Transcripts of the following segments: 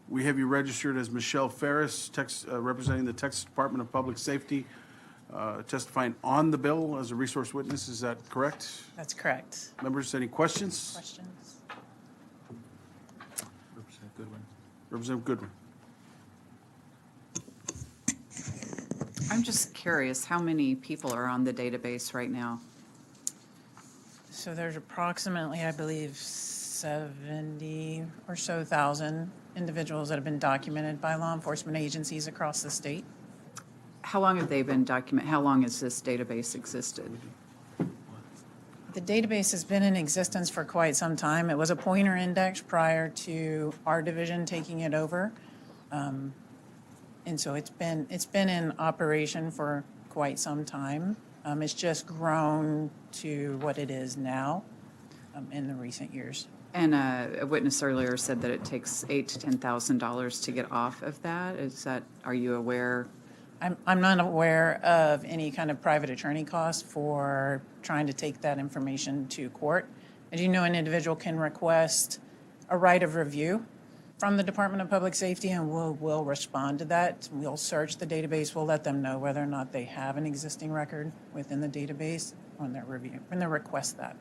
We have you registered as Michelle Ferris, representing the Texas Department of Public Safety, testifying on the bill as a resource witness. Is that correct? That's correct. Members, any questions? Questions? Representative Goodwin. Representative Goodwin. I'm just curious, how many people are on the database right now? So there's approximately, I believe, 70 or so thousand individuals that have been documented by law enforcement agencies across the state. How long have they been documented? How long has this database existed? The database has been in existence for quite some time. It was a pointer index prior to our division taking it over. And so it's been in operation for quite some time. It's just grown to what it is now in the recent years. And a witness earlier said that it takes $8,000 to $10,000 to get off of that. Are you aware? I'm not aware of any kind of private attorney costs for trying to take that information to court. As you know, an individual can request a right of review from the Department of Public Safety, and we'll respond to that. We'll search the database. We'll let them know whether or not they have an existing record within the database on their review, when they request that.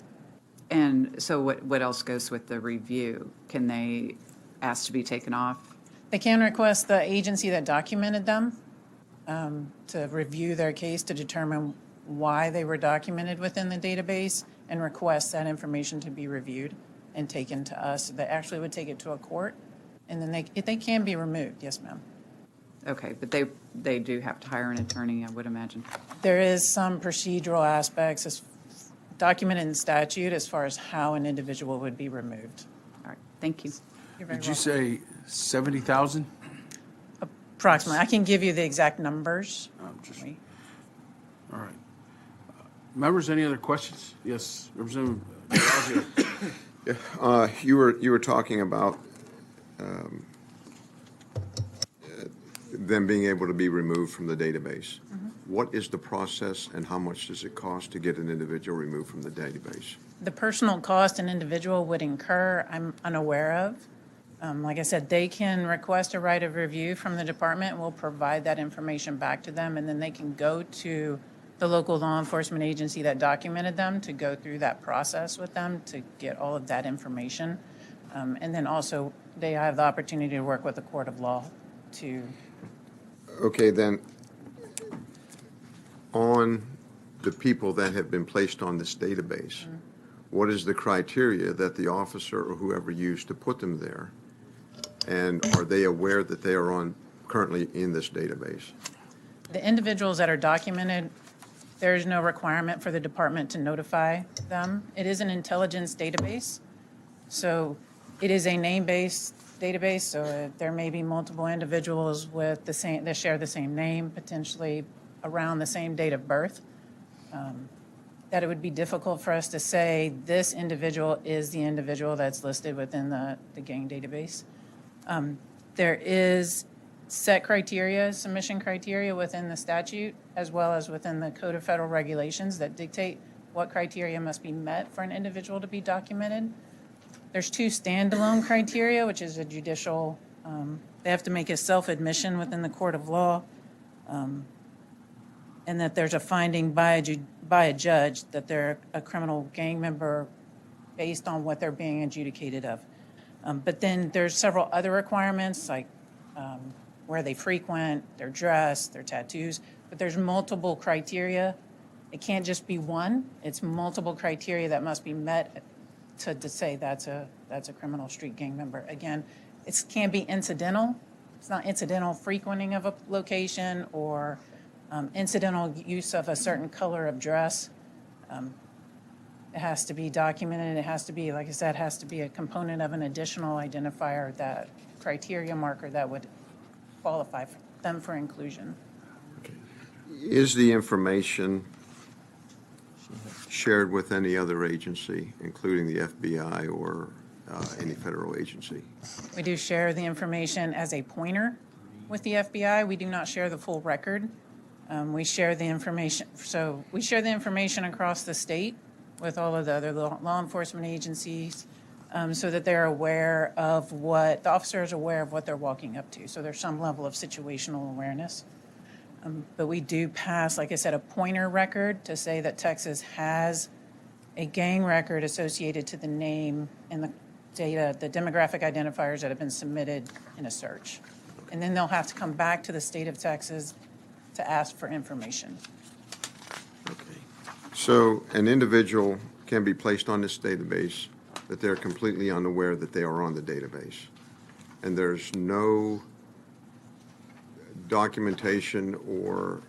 And so what else goes with the review? Can they ask to be taken off? They can request the agency that documented them to review their case to determine why they were documented within the database and request that information to be reviewed and taken to us. They actually would take it to a court, and then they can be removed. Yes, ma'am. Okay, but they do have to hire an attorney, I would imagine. There is some procedural aspects as documented in statute as far as how an individual would be removed. All right, thank you. You're very Did you welcome. say 70,000? Approximately. I can give you the exact numbers. All right. Members, any other questions? Yes, Representative Biagio. You were talking about them being able to be removed from the database. What is the process and how much does it cost to get an individual removed from the database? The personal cost an individual would incur, I'm unaware of. Like I said, they can request a right of review from the department. We'll provide that information back to them, and then they can go to the local law enforcement agency that documented them to go through that process with them to get all of that information. And then also, they have the opportunity to work with the court of law to. Okay, then, on the people that have been placed on this database, what is the criteria that the officer or whoever used to put them there? And are they aware that they are currently in this database? The individuals that are documented, there is no requirement for the department to notify them. It is an intelligence database, so it is a name-based database, so there may be multiple individuals with that share the same name, potentially around the same date of birth, that it would be difficult for us to say this individual is the individual that's listed within the gang database. There is set criteria, submission criteria within the statute, as well as within the Code of Federal Regulations that dictate what criteria must be met for an individual to be documented. There's two standalone criteria, which is a judicial, they have to make a self-admission within the court of law, and that there's a finding by a judge that they're a criminal gang member based on what they're being adjudicated of. But then there's several other requirements, like where they frequent, their dress, their tattoos, but there's multiple criteria. It can't just be one. It's multiple criteria that must be met to say that's a criminal street gang member. Again, it can be incidental. It's not incidental frequenting of a location or incidental use of a certain color of dress. It has to be documented. It has to be, like I said, has to be a component of an additional identifier, that criteria marker that would qualify them for inclusion. Is the information shared with any other agency, including the FBI or any federal agency? We do share the information as a pointer with the FBI. We do not share the full record. We share the information. So we share the information across the state with all of the other law enforcement agencies, so that they're aware of the officer is aware of what they're walking up to. So there's some level of situational awareness. But we do pass, like I said, a pointer record to say that Texas has a gang record associated to the name and the data, the demographic identifiers that have been submitted in a search. And then they'll have to come back to the state of Texas to ask for information. Okay. So an individual can be placed on this database that they're completely unaware that they are on the database. And there's no documentation or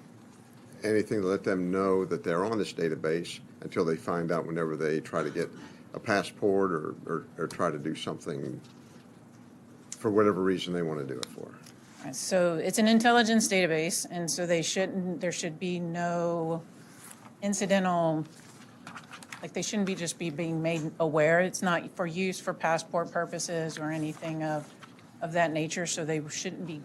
anything to let them know that they're on this database until they find out whenever they try to get a passport or try to do something for whatever reason they want to do it for. So it's an intelligence database, and so there should be no incidental, like they shouldn't be just being made aware. It's not for use for passport purposes or anything of that nature, so they shouldn't be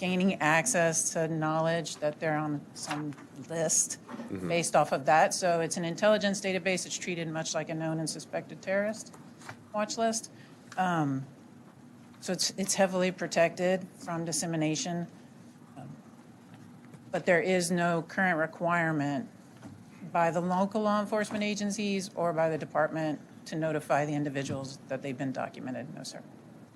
gaining access to knowledge that they're on some list based off of that. So it's an intelligence database. It's treated much like a known and suspected terrorist watch list. So it's heavily protected from dissemination. But there is no current requirement by the local law enforcement agencies or by the department to notify the individuals that they've been documented. No, sir.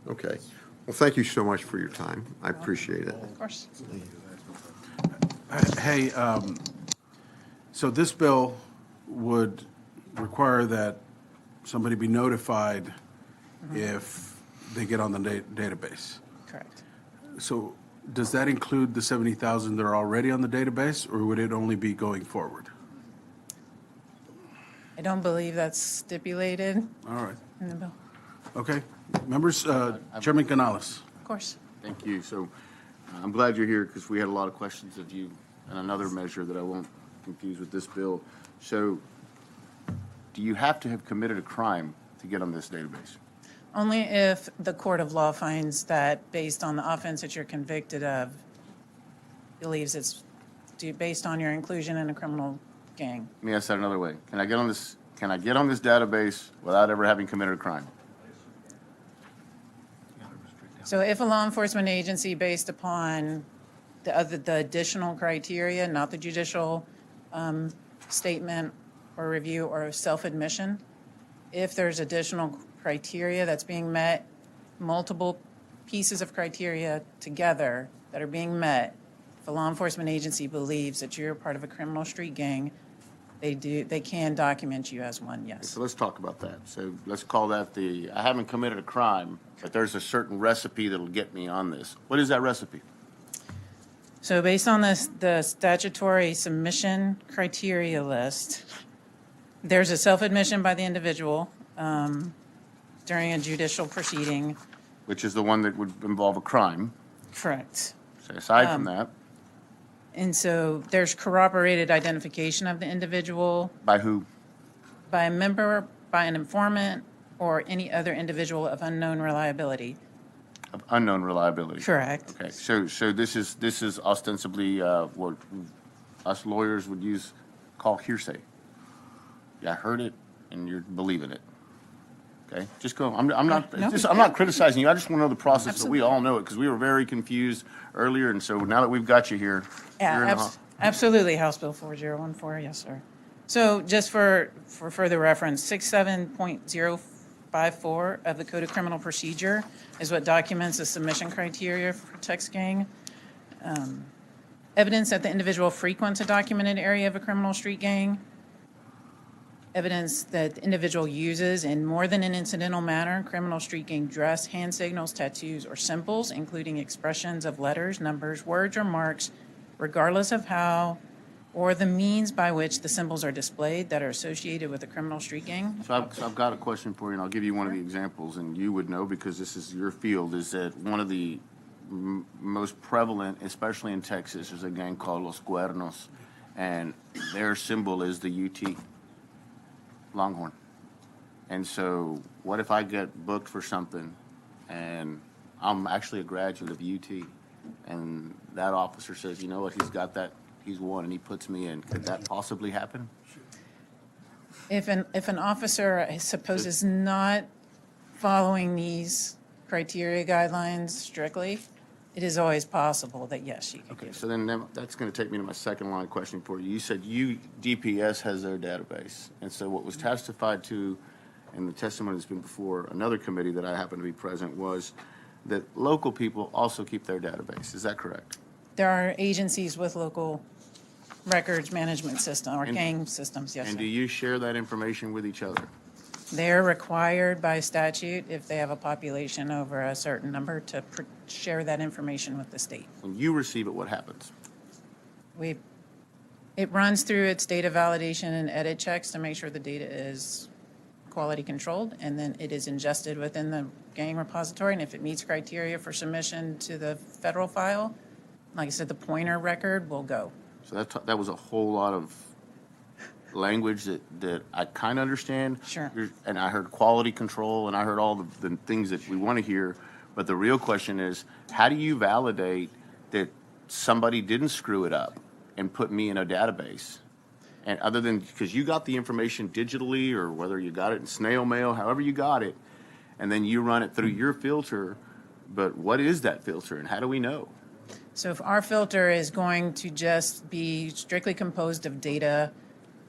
Okay. Well, thank you so much for your time. I appreciate it. Of course. Hey, so this bill would require that somebody be notified if they get on the database. Correct. So does that include the 70,000 that are already on the database, or would it only be going forward? I don't believe that's stipulated All right, in the bill. okay. Members, Chairman Canales. Of course. Thank you. So I'm glad you're here because we had a lot of questions of you and another measure that I won't confuse with this bill. So do you have to have committed a crime to get on this database? Only if the court of law finds that based on the offense that you're convicted of, believes it's based on your inclusion in a criminal gang. Let me ask that another way. Can I get on this database without ever having committed a crime? So if a law enforcement agency, based upon the additional criteria, not the judicial statement or review or self-admission, if there's additional criteria that's being met, multiple pieces of criteria together that are being met, if a law enforcement agency believes that you're part of a criminal street gang, they can document you as one, yes. So let's talk about that. So let's call that I haven't committed a crime, but there's a certain recipe that'll get me on this. What is that recipe? So based on the statutory submission criteria list, there's a self-admission by the individual during a judicial proceeding. Which is the one that would involve a crime. Correct. So aside from that, And so there's corroborated identification of the individual by who? by a member, by an informant, or any other individual of unknown reliability. Of unknown reliability. Correct. Okay, so this is ostensibly what us lawyers would call hearsay. Yeah, I heard it, and you're believing it. Okay, just go. I'm not criticizing you. I just want to know the process so we all know it because we were very confused earlier, and so now that we've got you here, you're in the Absolutely, House Bill 4014, yes, sir. So just for further reference, 67.054 of the Code of Criminal Procedure is what documents the submission criteria for TXGANG. Evidence that the individual frequents a documented area of a criminal street gang. Evidence that the individual uses in more than an incidental manner criminal street gang dress, hand signals, tattoos, or symbols, including expressions of letters, numbers, words, or marks, regardless of how or the means by which the symbols are displayed that are associated with a criminal street gang. So I've got a question for you, and I'll give you one of the examples, and you would know because this is your field, is that one of the most prevalent, especially in Texas, is a gang called Los Cuernos, and their symbol is the UT, Longhorn. And so what if I get booked for something, and I'm actually a graduate of UT, and that officer says, you know what, he's got that, he's one, and he puts me in. Could that possibly happen? If an officer, I suppose, is not following these criteria guidelines strictly, it is always possible that, yes, you could Okay, get it. so then that's going to take me to my second line of questioning for you. You said DPS has their database. And so what was testified to in the testimony that's been before another committee that I happen to be present was that local people also keep their database. Is that correct? There are agencies with local records management system or And- gang systems, yes, And sir. do you share that information with each other? They're required by statute, if they have a population over a certain number, to share that information with the state. When you receive it, what happens? It runs through its data validation and edit checks to make sure the data is quality controlled, and then it is ingested within the gang repository, and if it meets criteria for submission to the federal file, like I said, the pointer record will go. So that was a whole lot of language that I kind of understand. Sure. And I heard quality control, and I heard all the things that we want to hear. But the real question is, how do you validate that somebody didn't screw it up and put me in a database? And other than, because you got the information digitally, or whether you got it in snail mail, however you got it, and then you run it through your filter, but what is that filter, and how do we know? So if our filter is going to just be strictly composed of data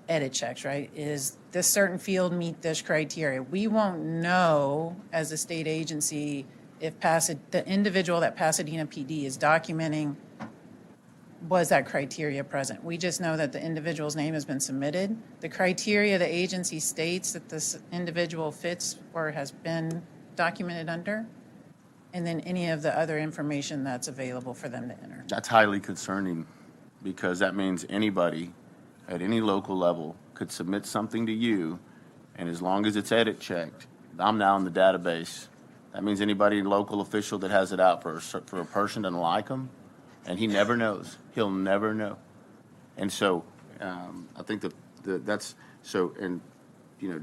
edit checks, right? Is this certain field meet this criteria? We won't know as a state agency if the individual that Pasadena PD is documenting, was that criteria present? We just know that the individual's name has been submitted. The criteria the agency states that this individual fits or has been documented under, and then any of the other information that's available for them to enter. That's highly concerning, because that means anybody at any local level could submit something to you, and as long as it's edit checked, I'm now in the database. That means anybody local official that has it out for a person doesn't like them, and he never knows. He'll never know. And so I think that's so, and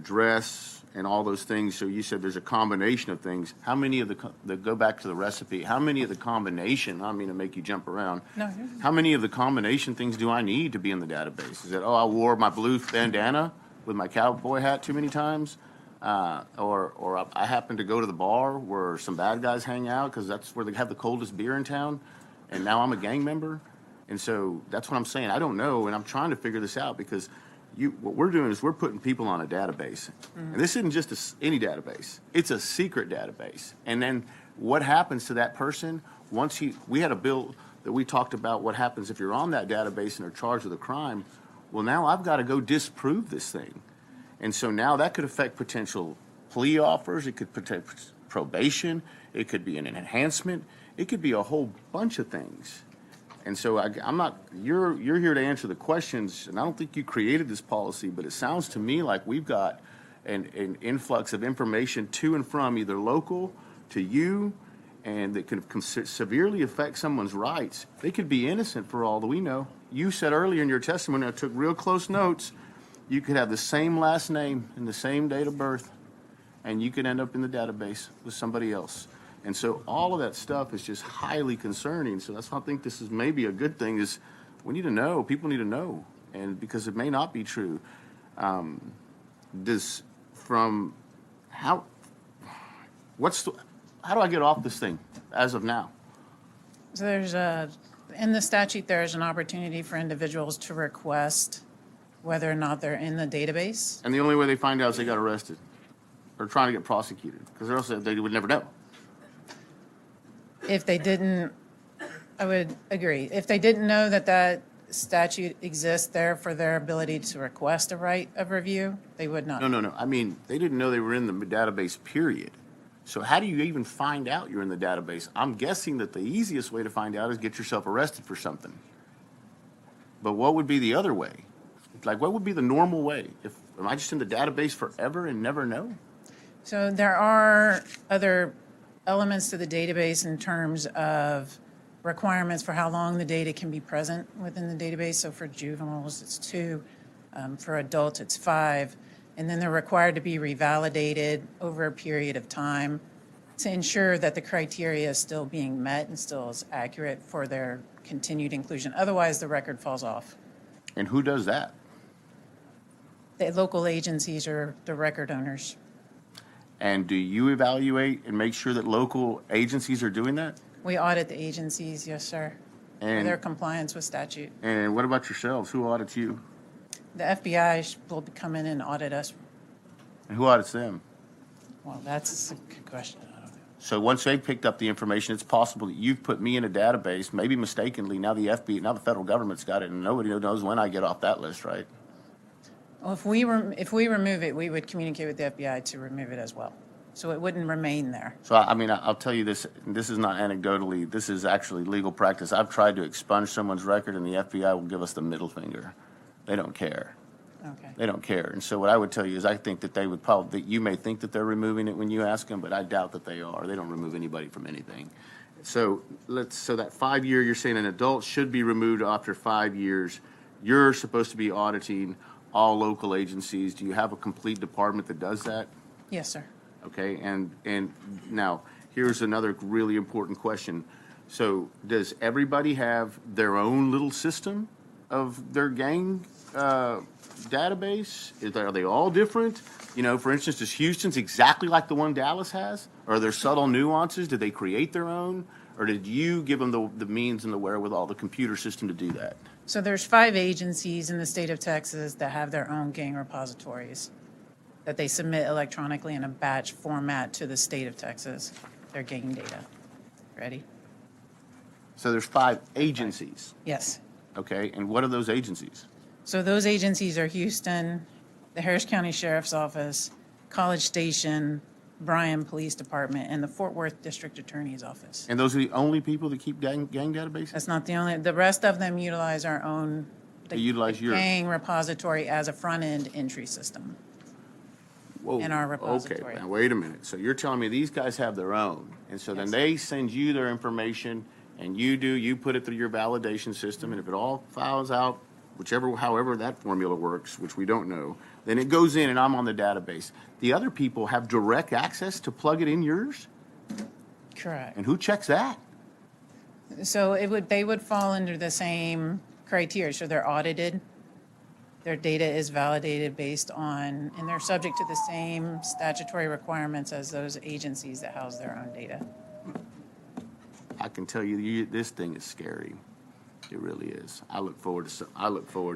dress and all those things. So you said there's a combination of things. How many of the go back to the recipe? How many of the combination? I don't mean to make you jump around. No. How many of the combination things do I need to be in the database? Is it, I wore my blue bandana with my cowboy hat too many times? Or I happen to go to the bar where some bad guys hang out because that's where they have the coldest beer in town, and now I'm a gang member? And so that's what I'm saying. I don't know, and I'm trying to figure this out, because what we're doing is we're putting people on a database. And this isn't just any database. It's a secret database. And then what happens to that person once we had a bill that we talked about what happens if you're on that database and are charged with a crime. Well, now I've got to go disprove this thing. And so now that could affect potential plea offers. It could protect probation. It could be an enhancement. It could be a whole bunch of things. And so I'm not, you're here to answer the questions, and I don't think you created this policy, but it sounds to me like we've got an influx of information to and from either local to you, and that can severely affect someone's rights. They could be innocent for all that we know. You said earlier in your testimony, I took real close notes, you could have the same last name and the same date of birth, and you could end up in the database with somebody else. And so all of that stuff is just highly concerning. So that's why I think this is maybe a good thing, is we need to know, people need to know, and because it may not be true. How do I get off this thing as of now? So in the statute, there's an opportunity for individuals to request whether or not they're in the database. And the only way they find out is they got arrested or trying to get prosecuted, because or else they would never know. If they didn't, I would agree. If they didn't know that statute exists there for their ability to request a right of review, they would not. No. I mean, they didn't know they were in the database, period. So how do you even find out you're in the database? I'm guessing that the easiest way to find out is get yourself arrested for something. But what would be the other way? Like, what would be the normal way? Am I just in the database forever and never know? So there are other elements to the database in terms of requirements for how long the data can be present within the database. So for juveniles, it's 2. For adults, it's 5. And then they're required to be revalidated over a period of time to ensure that the criteria is still being met and still is accurate for their continued inclusion. Otherwise, the record falls off. And who does that? The local agencies are the record owners. And do you evaluate and make sure that local agencies are doing that? We audit the agencies, yes, sir, for And- their compliance with statute. And what about yourselves? Who audits you? The FBI will come in and audit us. And who audits them? Well, that's a good question. I don't know. So once they picked up the information, it's possible that you've put me in a database, maybe mistakenly. Now the FBI, now the federal government's got it, and nobody knows when I get off that list, right? Well, if we remove it, we would communicate with the FBI to remove it as well. So it wouldn't remain there. So, I mean, I'll tell you this, and this is not anecdotally, this is actually legal practice. I've tried to expunge someone's record, and the FBI will give us the middle finger. They don't care. Okay. They don't care. And so what I would tell you is I think that they would probably, that you may think that they're removing it when you ask them, but I doubt that they are. They don't remove anybody from anything. So so that 5 year, you're saying an adult should be removed after 5 years. You're supposed to be auditing all local agencies. Do you have a complete department that does that? Yes, sir. Okay, and now, here's another really important question. So does everybody have their own little system of their gang database? Are they all different? You know, for instance, is Houston's exactly like the one Dallas has? Or are there subtle nuances? Did they create their own? Or did you give them the means and the wherewithal, the computer system to do that? So there's 5 agencies in the state of Texas that have their own gang repositories that they submit electronically in a batch format to the state of Texas, their gang data. Ready? So there's 5 agencies, Yes. okay? And what are those agencies? So those agencies are Houston, the Harris County Sheriff's Office, College Station, Bryan Police Department, and the Fort Worth District Attorney's Office. And those are the only people that keep gang databases? That's not the only, the rest of them utilize our own. They utilize yours? Gang repository as a front-end entry system. Whoa, in our repository. Okay, now wait a minute. So you're telling me these guys have their own, and so then Yes. they send you their information, and you put it through your validation system, and if it all files out, however that formula works, which we don't know, then it goes in and I'm on the database. The other people have direct access to plug it in yours? Correct. And who checks that? So they would fall under the same criteria. So they're audited. Their data is validated based on, and they're subject to the same statutory requirements as those agencies that house their own data. I can tell you, this thing is scary. It really is. I look forward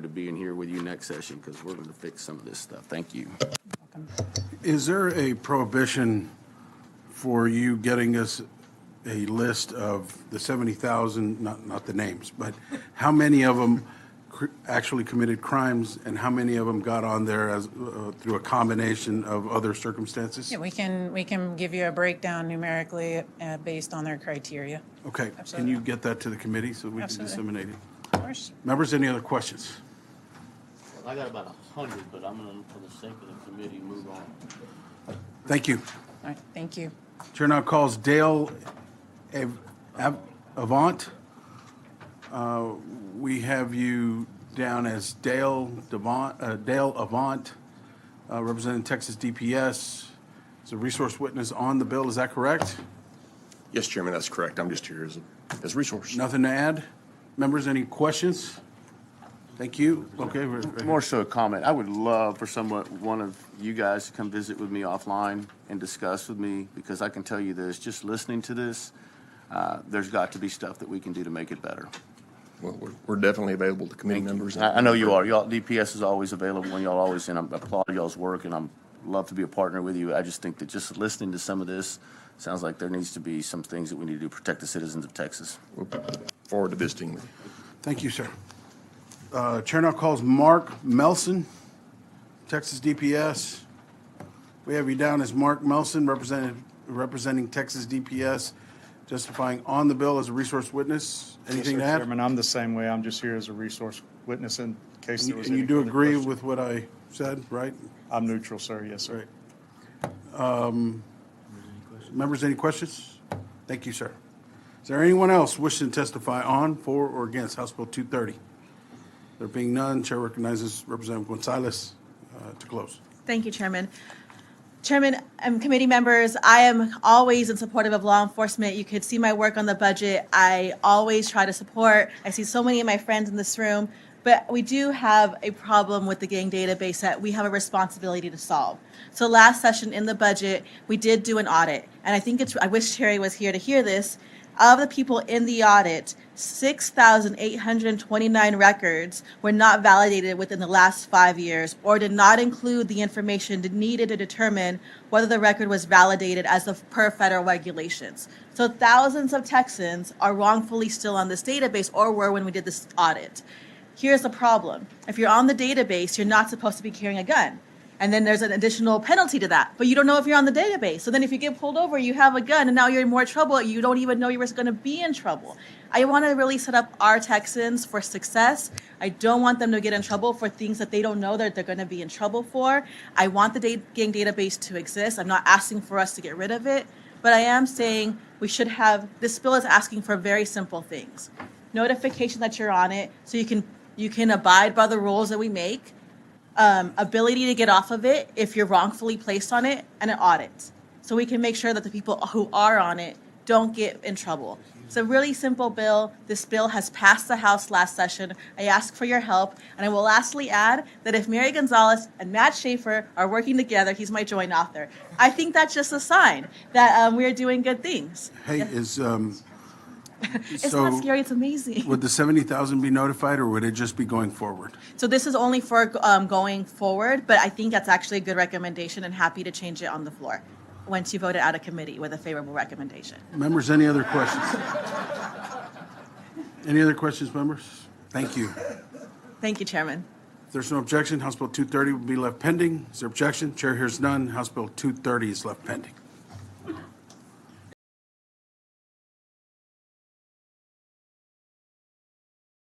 to being here with you next session because we're going to fix some of this stuff. Thank you. Welcome. Is there a prohibition for you getting us a list of the 70,000, not the names, but how many of them actually committed crimes and how many of them got on there as through a combination of other circumstances? Yeah, we can give you a breakdown numerically based on their criteria. Okay, can Absolutely. you get that to the committee so we can Absolutely. disseminate it? Of course. Members, any other questions? I got about 100, but I'm going to, for the sake of the committee, move on. Thank you. All right, thank you. Chair now calls Dale Avant. We have you down as Dale Avant, representing Texas DPS. Is a resource witness on the bill, is that correct? Yes, Chairman, that's correct. I'm just here as a resource. Nothing to add? Members, any questions? Thank you. Okay. More so a comment. I would love for one of you guys to come visit with me offline and discuss with me, because I can tell you this, just listening to this, there's got to be stuff that we can do to make it better. Well, we're definitely available to committee members. I know you are. Y'all, DPS is always available, and y'all always, and I applaud y'all's work, and I'm love to be a partner with you. I just think that just listening to some of this, sounds like there needs to be some things that we need to do to protect the citizens of Texas. We'll look forward to visiting with you. Thank you, sir. Chair now calls Mark Melson, Texas DPS. We have you down as Mark Melson, representing Texas DPS, testifying on the bill as a resource witness. Anything to Yes, sir, add? Chairman, I'm the same way. I'm just here as a resource witness in case there was And any you do further agree questions. with what I said, right? I'm neutral, sir. Yes, sir. Right. Members, any questions? Thank you, sir. Is there anyone else wishing to testify on, for, or against House Bill 230? There being none, Chair recognizes Representative Gonzalez to close. Thank you, Chairman. Chairman, committee members, I am always in supportive of law enforcement. You could see my work on the budget. I always try to support. I see so many of my friends in this room But we do have a problem with the gang database that we have a responsibility to solve. So last session in the budget, we did do an audit. And I think I wish Terry was here to hear this. Of the people in the audit, 6,829 records were not validated within the last 5 years or did not include the information needed to determine whether the record was validated as of per federal regulations. So thousands of Texans are wrongfully still on this database or were when we did this audit. Here's the problem. If you're on the database, you're not supposed to be carrying a gun. And then there's an additional penalty to that. But you don't know if you're on the database. So then if you get pulled over, you have a gun, and now you're in more trouble. You don't even know you were going to be in trouble. I want to really set up our Texans for success. I don't want them to get in trouble for things that they don't know that they're going to be in trouble for. I want the gang database to exist. I'm not asking for us to get rid of it. But I am saying we should have, this bill is asking for very simple things. Notification that you're on it so you can abide by the rules that we make. Ability to get off of it if you're wrongfully placed on it, and an audit. So we can make sure that the people who are on it don't get in trouble. It's a really simple bill. This bill has passed the House last session. I ask for your help. And I will lastly add that if Mary Gonzalez and Matt Schaefer are working together, he's my joint author. I think that's just a sign that we're doing good things. Hey, It's so not scary, it's amazing. would the 70,000 be notified, or would it just be going forward? So this is only for going forward, but I think that's actually a good recommendation and happy to change it on the floor once you vote it out of committee with a favorable recommendation. Members, any other questions? Any other questions, members? Thank you. Thank you, Chairman. If there's no objection, House Bill 230 will be left pending. Is there objection? Chair hears none. House Bill 230 is left pending.